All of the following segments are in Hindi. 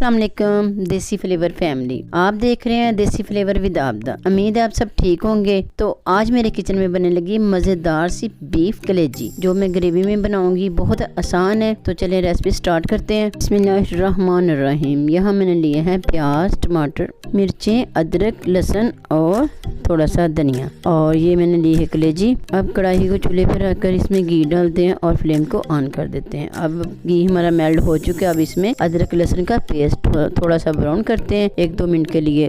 अस्सलाम वालेकुम देसी फ्लेवर फैमिली, आप देख रहे हैं देसी फ्लेवर विद आबदा। उम्मीद है आप सब ठीक होंगे। तो आज मेरे किचन में बनने लगी मज़ेदार सी बीफ कलेजी, जो मैं ग्रेवी में बनाऊंगी। बहुत आसान है, तो चले रेसिपी स्टार्ट करते हैं। बिस्मिल्लाहिर्रहमानिर्रहीम। यहाँ मैंने लिए हैं प्याज, टमाटर, मिर्चें, अदरक, लहसुन और थोड़ा सा धनिया, और ये मैंने ली है कलेजी। अब कढ़ाई को चूल्हे पर रखकर इसमें घी डालते हैं और फ्लेम को ऑन कर देते हैं। अब घी हमारा मेल्ट हो चुका है। अब इसमें अदरक लहसुन का पेस्ट थोड़ा सा ब्राउन करते हैं 1-2 मिनट के लिए।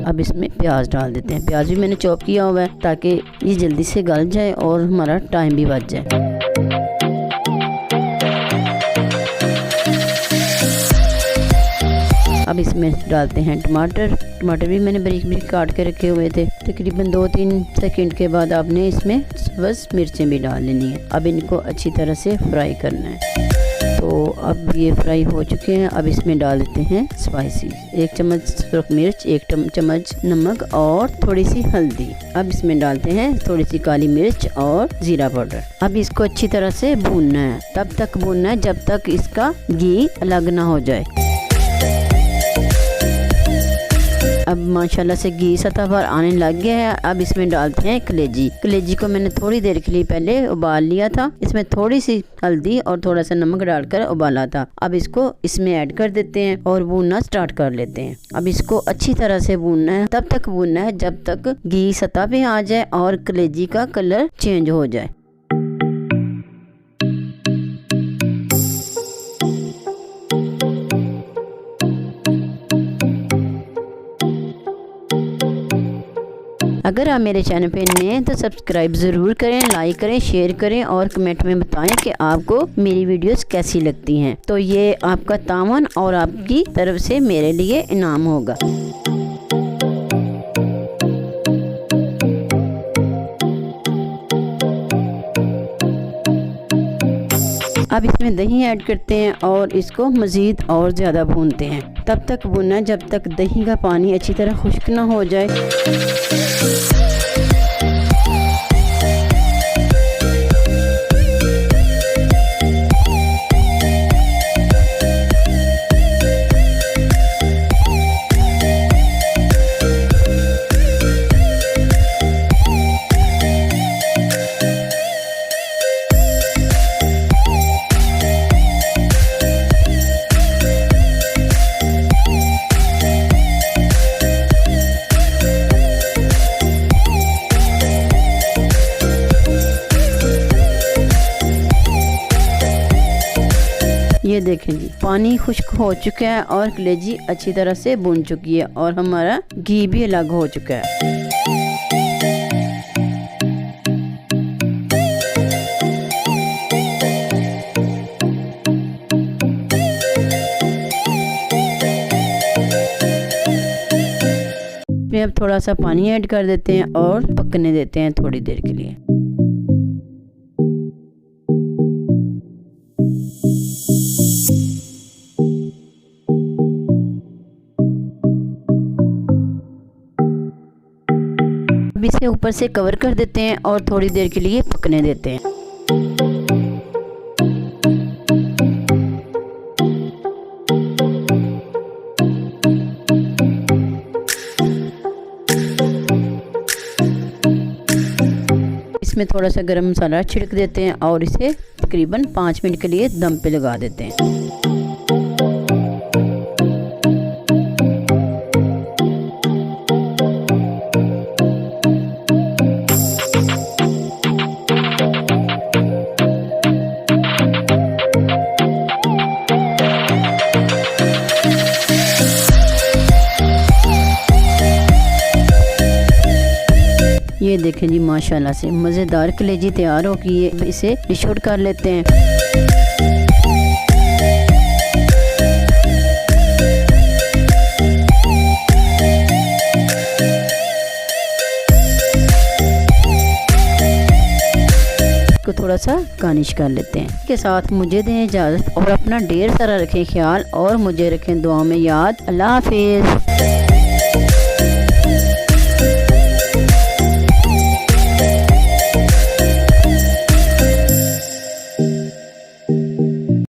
अब इसमें प्याज डाल देते हैं। प्याज भी मैंने चॉप किया हुआ है ताकि ये जल्दी से गल जाए और हमारा टाइम भी बच जाए। अब इसमें डालते हैं टमाटर। टमाटर भी मैंने बारीक बारीक काट के रखे हुए थे। तकरीबन 2-3 सेकंड के बाद आपने इसमें बस मिर्चें भी डाल लेनी है। अब इनको अच्छी तरह से फ्राई करना है। तो अब ये फ्राई हो चुके हैं। अब इसमें डाल देते हैं स्पाइसी, 1 चम्मच सुरख मिर्च, 1 चम्मच नमक और थोड़ी सी हल्दी। अब इसमें डालते हैं थोड़ी सी काली मिर्च और जीरा पाउडर। अब इसको अच्छी तरह से भूनना है। तब तक भूनना है जब तक इसका घी अलग ना हो जाए। अब माशाल्लाह से घी सतह पर आने लग गया है। अब इसमें डालते हैं कलेजी। कलेजी को मैंने थोड़ी देर के लिए पहले उबाल लिया था। इसमें थोड़ी सी हल्दी और थोड़ा सा नमक डालकर उबाला था। अब इसको इसमें ऐड कर देते हैं और भूनना स्टार्ट कर लेते हैं। अब इसको अच्छी तरह से भूनना है। तब तक भूनना है जब तक घी सतह पे आ जाए और कलेजी का कलर चेंज हो जाए। अगर आप मेरे चैनल पे नए हैं तो सब्सक्राइब ज़रूर करें, लाइक करें, शेयर करें और कमेंट में बताएं कि आपको मेरी वीडियोस कैसी लगती हैं। तो ये आपका तावन और आपकी तरफ से मेरे लिए इनाम होगा। अब इसमें दही ऐड करते हैं और इसको मज़ीद और ज़्यादा भूनते हैं। तब तक भूनना जब तक दही का पानी अच्छी तरह खुश्क ना हो जाए। ये देखें जी, पानी खुश्क हो चुका है और कलेजी अच्छी तरह से भुन चुकी है और हमारा घी भी अलग हो चुका है। अब थोड़ा सा पानी ऐड कर देते हैं और पकने देते हैं थोड़ी देर के लिए। इसे ऊपर से कवर कर देते हैं और थोड़ी देर के लिए पकने देते हैं। इसमें थोड़ा सा गरम मसाला छिड़क देते हैं और इसे तकरीबन 5 मिनट के लिए दम पे लगा देते हैं। ये देखें जी, माशाल्लाह से मज़ेदार कलेजी तैयार हो गई है। इसे डिश आउट कर लेते हैं। को थोड़ा सा गार्निश कर लेते हैं। इसके साथ मुझे दें इजाज़त और अपना ढेर सारा रखें ख्याल और मुझे रखें दुआ में याद। अल्लाह हाफिज़।